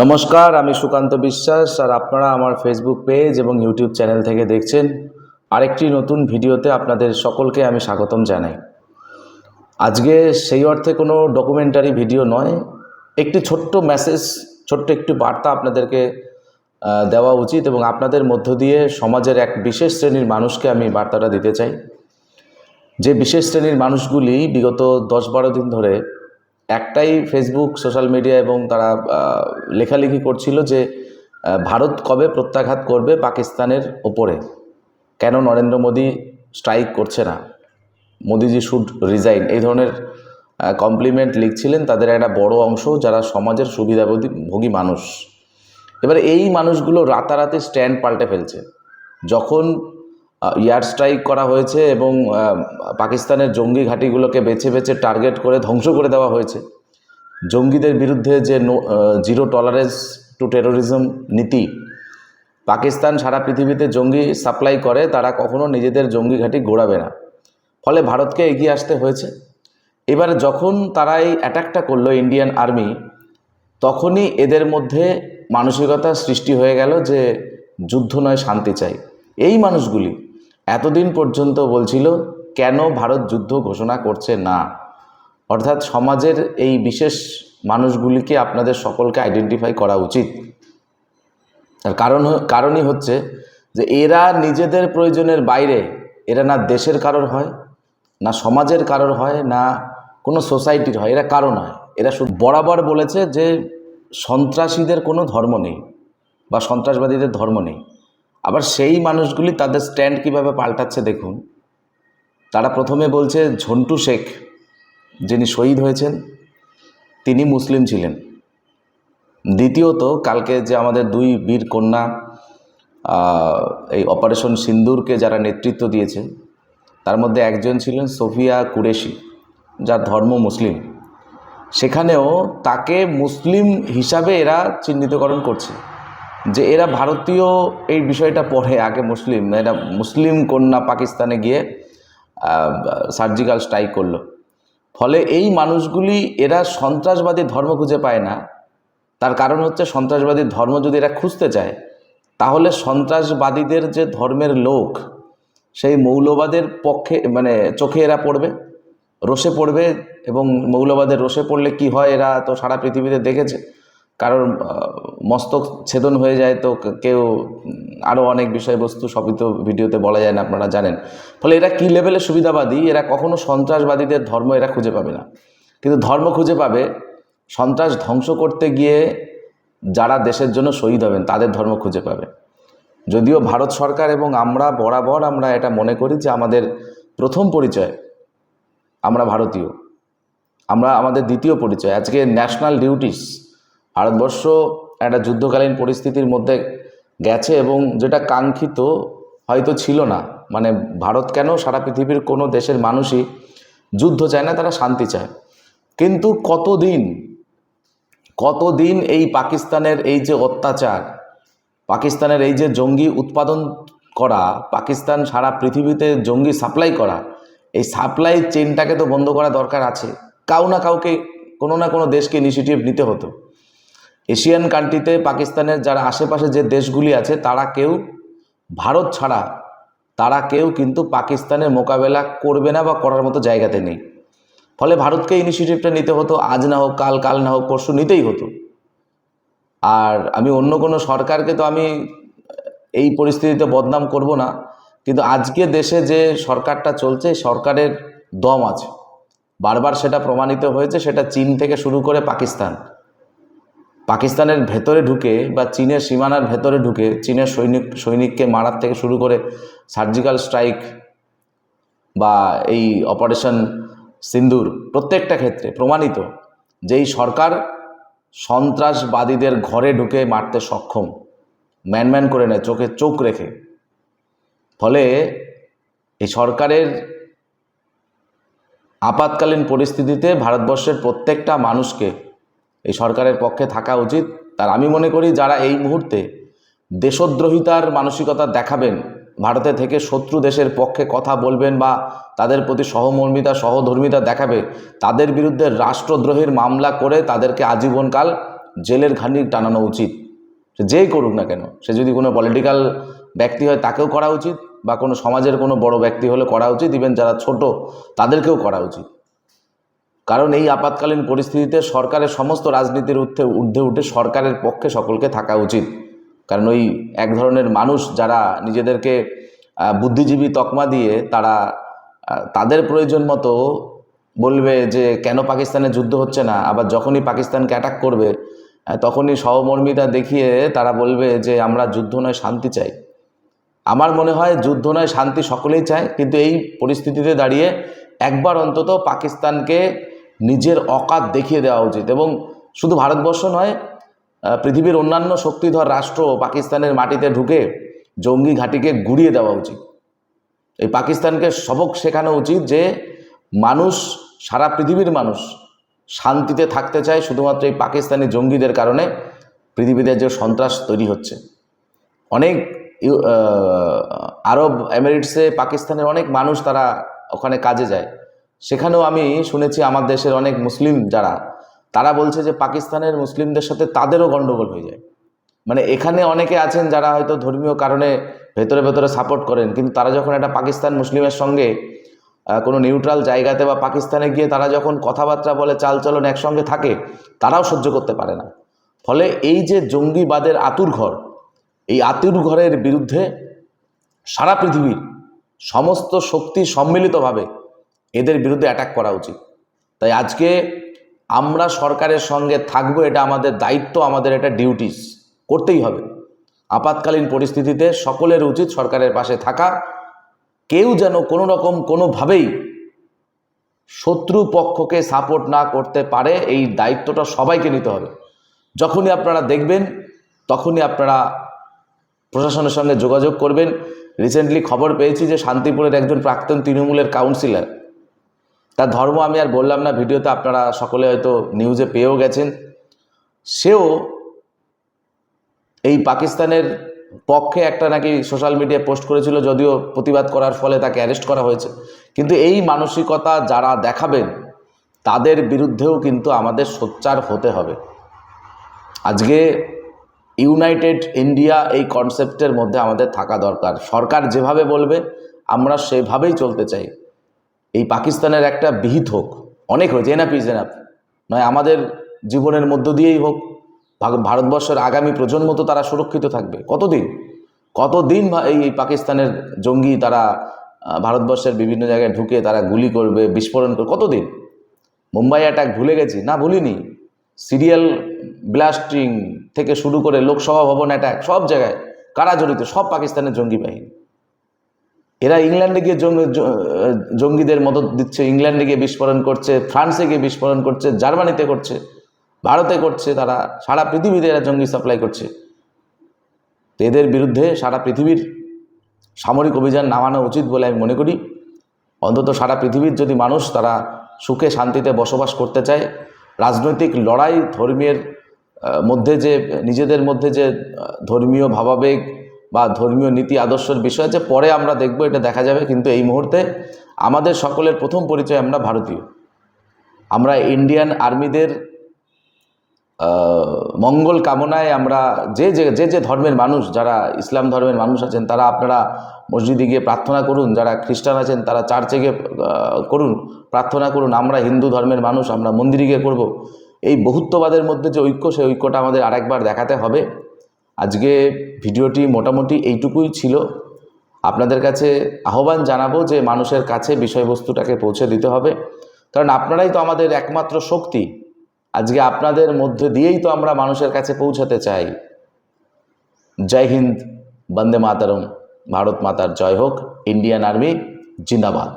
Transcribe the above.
নমস্কার, আমি সুকান্ত বিশ্বাস আর আপনারা আমার ফেসবুক পেজ এবং ইউটিউব চ্যানেল থেকে দেখছেন আরেকটি নতুন ভিডিওতে আপনাদের সকলকে আমি স্বাগতম জানাই। আজকে সেই অর্থে কোনো ডকুমেন্টারি ভিডিও নয়, একটি ছোট্ট মেসেজ, ছোট্ট একটি বার্তা আপনাদেরকে দেওয়া উচিত এবং আপনাদের মধ্য দিয়ে সমাজের এক বিশেষ শ্রেণীর মানুষকে আমি বার্তাটা দিতে চাই। যে বিশেষ শ্রেণীর মানুষগুলি বিগত 10-12 দিন ধরে একটাই ফেসবুক, সোশ্যাল মিডিয়া এবং তারা লেখালেখি করছিল যে ভারত কবে প্রত্যাঘাত করবে পাকিস্তানের ওপরে, কেন নরেন্দ্র মোদী স্ট্রাইক করছে না, মোদিজি শুড রিজাইন, এই ধরনের কমপ্লিমেন্ট লিখছিলেন তাদের একটা বড় অংশ যারা সমাজের সুবিধাভোগী মানুষ। এবারে এই মানুষগুলো রাতারাতি স্ট্যান্ড পাল্টে ফেলছে। যখন এয়ার স্ট্রাইক করা হয়েছে এবং পাকিস্তানের জঙ্গি ঘাঁটিগুলোকে বেছে বেছে টার্গেট করে ধ্বংস করে দেওয়া হয়েছে, জঙ্গিদের বিরুদ্ধে যে জিরো টলারেন্স টু টেরোরিজম নীতি, পাকিস্তান সারা পৃথিবীতে জঙ্গি সাপ্লাই করে, তারা কখনো নিজেদের জঙ্গি ঘাঁটি গড়াবে না, ফলে ভারতকে এগিয়ে আসতে হয়েছে। এবারে যখন তারা এই অ্যাটাকটা করলো ইন্ডিয়ান আর্মি, তখনই এদের মধ্যে মানসিকতা সৃষ্টি হয়ে গেল যে যুদ্ধ নয়, শান্তি চাই। এই মানুষগুলি এতদিন পর্যন্ত বলছিল কেন ভারত যুদ্ধ ঘোষণা করছে না, অর্থাৎ সমাজের এই বিশেষ মানুষগুলিকে আপনাদের সকলকে আইডেন্টিফাই করা উচিত। তার কারণই হচ্ছে যে এরা নিজেদের প্রয়োজনের বাইরে, এরা না দেশের কারোর হয়, না সমাজের কারোর হয়, না কোনো সোসাইটির হয়, এরা কারো নয়। এরা শুধু বরাবর বলেছে যে সন্ত্রাসীদের কোনো ধর্ম নেই বা সন্ত্রাসবাদীদের ধর্ম নেই। আবার সেই মানুষগুলি তাদের স্ট্যান্ড কিভাবে পাল্টাচ্ছে দেখুন। তারা প্রথমে বলছে ঝন্টু শেখ যিনি শহীদ হয়েছেন তিনি মুসলিম ছিলেন। দ্বিতীয়ত, কালকে যে আমাদের দুই বীর কন্যা এই অপারেশন সিন্দুরকে যারা নেতৃত্ব দিয়েছে, তার মধ্যে একজন ছিলেন সোফিয়া কুরেশি, যার ধর্ম মুসলিম। সেখানেও তাকে মুসলিম হিসাবে এরা চিহ্নিতকরণ করছে যে এরা ভারতীয়, এই বিষয়টা পরে, আগে মুসলিম, এরা মুসলিম কন্যা পাকিস্তানে গিয়ে সার্জিক্যাল স্ট্রাইক করলো। ফলে এই মানুষগুলি এরা সন্ত্রাসবাদী ধর্ম খুঁজে পায় না। তার কারণ হচ্ছে সন্ত্রাসবাদী ধর্ম যদি এরা খুঁজতে চায়, তাহলে সন্ত্রাসবাদীদের যে ধর্মের লোক, সেই মৌলবাদের পক্ষে চোখে এরা পড়বে, রোষে পড়বে। এবং মৌলবাদের রোষে পড়লে কি হয় এরা তো সারা পৃথিবীতে দেখেছে, কারোর মস্তক ছেদন হয়ে যায়, তো কেউ আরও অনেক বিষয়বস্তু, সবই তো ভিডিওতে বলা যায় না, আপনারা জানেন। ফলে এরা কী লেভেলের সুবিধাবাদী, এরা কখনো সন্ত্রাসবাদীদের ধর্ম এরা খুঁজে পাবে না, কিন্তু ধর্ম খুঁজে পাবে সন্ত্রাস ধ্বংস করতে গিয়ে যারা দেশের জন্য শহীদ হবেন তাদের ধর্ম খুঁজে পাবে। যদিও ভারত সরকার এবং আমরা বরাবর আমরা এটা মনে করি যে আমাদের প্রথম পরিচয় আমরা ভারতীয়, আমরা আমাদের দ্বিতীয় পরিচয়। আজকে ন্যাশনাল ডিউটিস, ভারতবর্ষ একটা যুদ্ধকালীন পরিস্থিতির মধ্যে গেছে এবং যেটা কাঙ্ক্ষিত হয়তো ছিল না। ভারত কেন, সারা পৃথিবীর কোনো দেশের মানুষই যুদ্ধ চায় না, তারা শান্তি চায়। কিন্তু কতদিন এই পাকিস্তানের এই যে অত্যাচার, পাকিস্তানের এই যে জঙ্গি উৎপাদন করা, পাকিস্তান সারা পৃথিবীতে জঙ্গি সাপ্লাই করা, এই সাপ্লাই চেইনটাকে তো বন্ধ করা দরকার আছে। কাউকে, কোনো না কোনো দেশকে ইনিশিয়েটিভ নিতে হতো। এশিয়ান কান্ট্রিতে পাকিস্তানের যারা আশেপাশে যে দেশগুলি আছে, তারা কেউ, ভারত ছাড়া তারা কেউ কিন্তু পাকিস্তানের মোকাবেলা করবে না বা করার মতো জায়গাতে নেই। ফলে ভারতকে ইনিশিয়েটিভটা নিতে হতো, আজ না হোক কাল, কাল না হোক পরশু নিতেই হতো। আর আমি অন্য কোনো সরকারকে তো আমি এই পরিস্থিতিতে বদনাম করব না, কিন্তু আজকে দেশে যে সরকারটা চলছে, সরকারের দম আছে, বারবার সেটা প্রমাণিত হয়েছে। সেটা চীন থেকে শুরু করে পাকিস্তানের ভেতরে ঢুকে বা চীনের সীমানার ভেতরে ঢুকে চীনের সৈনিককে মারার থেকে শুরু করে সার্জিক্যাল স্ট্রাইক বা এই অপারেশন সিন্দুর, প্রত্যেকটা ক্ষেত্রে প্রমাণিত যে এই সরকার সন্ত্রাসবাদীদের ঘরে ঢুকে মারতে সক্ষম, ম্যান করে নেয়, চোখে চোখ রেখে। ফলে এই সরকারের আপাতকালীন পরিস্থিতিতে ভারতবর্ষের প্রত্যেকটা মানুষকে এই সরকারের পক্ষে থাকা উচিত। তার আমি মনে করি যারা এই মুহূর্তে দেশদ্রোহিতার মানসিকতা দেখাবেন, ভারতে থেকে শত্রু দেশের পক্ষে কথা বলবেন বা তাদের প্রতি সহধর্মিতা দেখাবে, তাদের বিরুদ্ধে রাষ্ট্রদ্রোহের মামলা করে তাদেরকে আজীবনকাল জেলের ঘানি টানানো উচিত, সে যেই করুক না কেন। সে যদি কোনো পলিটিক্যাল ব্যক্তি হয় তাকেও করা উচিত, বা কোনো সমাজের কোনো বড় ব্যক্তি হলে করা উচিত, ইভেন যারা ছোট তাদেরকেও করা উচিত। কারণ এই আপাতকালীন পরিস্থিতিতে সরকারের সমস্ত রাজনীতির ঊর্ধ্বে উঠে সরকারের পক্ষে সকলকে থাকা উচিত। কারণ ওই এক ধরনের মানুষ যারা নিজেদেরকে বুদ্ধিজীবী তকমা দিয়ে তারা তাদের প্রয়োজন মতো বলবে যে কেন পাকিস্তানে যুদ্ধ হচ্ছে না, আবার যখনই পাকিস্তানকে অ্যাটাক করবে তখনই সহমর্মিতা দেখিয়ে তারা বলবে যে আমরা যুদ্ধ নয় শান্তি চাই। আমার মনে হয় যুদ্ধ নয় শান্তি সকলেই চায়, কিন্তু এই পরিস্থিতিতে দাঁড়িয়ে একবার অন্তত পাকিস্তানকে নিজের অকাত দেখিয়ে দেওয়া উচিত। এবং শুধু ভারতবর্ষ নয়, পৃথিবীর অন্যান্য শক্তিধর রাষ্ট্র পাকিস্তানের মাটিতে ঢুকে জঙ্গি ঘাঁটিকে গুড়িয়ে দেওয়া উচিত। এই পাকিস্তানকে সবক শেখানো উচিত যে মানুষ, সারা পৃথিবীর মানুষ শান্তিতে থাকতে চায়, শুধুমাত্র এই পাকিস্তানি জঙ্গিদের কারণে পৃথিবীতে যে সন্ত্রাস তৈরি হচ্ছে। অনেক আরব এমিরেটসে পাকিস্তানের অনেক মানুষ তারা ওখানে কাজে যায়, সেখানেও আমি শুনেছি আমার দেশের অনেক মুসলিম যারা তারা বলছে যে পাকিস্তানের মুসলিমদের সাথে তাদেরও গণ্ডগোল হয়ে যায়। মানে এখানে অনেকে আছেন যারা হয়তো ধর্মীয় কারণে ভেতরে ভেতরে সাপোর্ট করেন, কিন্তু তারা যখন একটা পাকিস্তান মুসলিমের সঙ্গে কোনো নিউট্রাল জায়গাতে বা পাকিস্তানে গিয়ে তারা যখন কথাবার্তা বলে, চালচলন একসঙ্গে থাকে, তারাও সহ্য করতে পারে না। ফলে এই যে জঙ্গিবাদের আতুরঘর, এই আতুরঘরের বিরুদ্ধে সারা পৃথিবীর সমস্ত শক্তি সম্মিলিতভাবে এদের বিরুদ্ধে অ্যাটাক করা উচিত। তাই আজকে আমরা সরকারের সঙ্গে থাকবো, এটা আমাদের দায়িত্ব, আমাদের এটা ডিউটিস, করতেই হবে। আপাতকালীন পরিস্থিতিতে সকলের উচিত সরকারের পাশে থাকা। কেউ যেন কোনো রকম কোনোভাবেই শত্রু পক্ষকে সাপোর্ট না করতে পারে, এই দায়িত্বটা সবাইকে নিতে হবে। যখনই আপনারা দেখবেন তখনই আপনারা প্রশাসনের সঙ্গে যোগাযোগ করবেন। রিসেন্টলি খবর পেয়েছি যে শান্তিপুরের একজন প্রাক্তন তৃণমূলের কাউন্সিলর, তার ধর্ম আমি আর বললাম না, ভিডিওতে আপনারা সকলে হয়তো নিউজে পেয়েও গেছেন, সেও এই পাকিস্তানের পক্ষে একটা নাকি সোশ্যাল মিডিয়ায় পোস্ট করেছিল, যদিও প্রতিবাদ করার ফলে তাকে অ্যারেস্ট করা হয়েছে। কিন্তু এই মানসিকতা যারা দেখাবেন তাদের বিরুদ্ধেও কিন্তু আমাদের সোচ্চার হতে হবে। আজকে ইউনাইটেড ইন্ডিয়া এই কনসেপ্টের মধ্যে আমাদের থাকা দরকার। সরকার যেভাবে বলবে আমরা সেভাবেই চলতে চাই। এই পাকিস্তানের একটা বিহিত হোক, অনেক হয়েছে, এনাফ ইজ এনাফ, নয় আমাদের জীবনের মধ্য দিয়েই হোক, ভারতবর্ষের আগামী প্রজন্ম তো তারা সুরক্ষিত থাকবে। কতদিন এই পাকিস্তানের জঙ্গি তারা ভারতবর্ষের বিভিন্ন জায়গায় ঢুকে তারা গুলি করবে, বিস্ফোরণ করবে, কতদিন? মুম্বাই অ্যাটাক ভুলে গেছি না? ভুলিনি। সিরিয়াল ব্লাস্টিং থেকে শুরু করে লোকসভা ভবন অ্যাটাক, সব জায়গায় কারা জড়িত? সব পাকিস্তানের জঙ্গি বাহিনী। এরা ইংল্যান্ডে গিয়ে জঙ্গিদের মদত দিচ্ছে, ইংল্যান্ডে গিয়ে বিস্ফোরণ করছে, ফ্রান্সে গিয়ে বিস্ফোরণ করছে, জার্মানিতে করছে, ভারতে করছে, তারা সারা পৃথিবীতে এরা জঙ্গি সাপ্লাই করছে। এদের বিরুদ্ধে সারা পৃথিবীর সামরিক অভিযান নামানো উচিত বলে আমি মনে করি। অন্তত সারা পৃথিবীর যদি মানুষ তারা সুখে শান্তিতে বসবাস করতে চায়, রাজনৈতিক লড়াই, ধর্মের মধ্যে যে নিজেদের মধ্যে যে ধর্মীয় ভাবাবেগ বা ধর্মীয় নীতি আদর্শের বিষয় যে পরে আমরা দেখব, এটা দেখা যাবে। কিন্তু এই মুহূর্তে আমাদের সকলের প্রথম পরিচয় আমরা ভারতীয়। আমরা ইন্ডিয়ান আর্মিদের মঙ্গল কামনায় আমরা যে ধর্মের মানুষ, যারা ইসলাম ধর্মের মানুষ আছেন তারা আপনারা মসজিদে গিয়ে প্রার্থনা করুন, যারা খ্রিস্টান আছেন তারা চার্চে গিয়ে করুন, প্রার্থনা করুন। আমরা হিন্দু ধর্মের মানুষ, আমরা মন্দিরে গিয়ে করব। এই বহুত্ববাদের মধ্যে যে ঐক্য, সেই ঐক্যটা আমাদের আরেকবার দেখাতে হবে। আজকে ভিডিওটি মোটামুটি এইটুকুই ছিল। আপনাদের কাছে আহ্বান জানাবো যে মানুষের কাছে বিষয়বস্তুটাকে পৌঁছে দিতে হবে, কারণ আপনারাই তো আমাদের একমাত্র শক্তি। আজকে আপনাদের মধ্যে দিয়েই তো আমরা মানুষের কাছে পৌঁছাতে চাই। জয় হিন্দ, বন্দে মাতরম, ভারত মাতার জয় হোক, ইন্ডিয়ান আর্মি জিন্দাবাদ।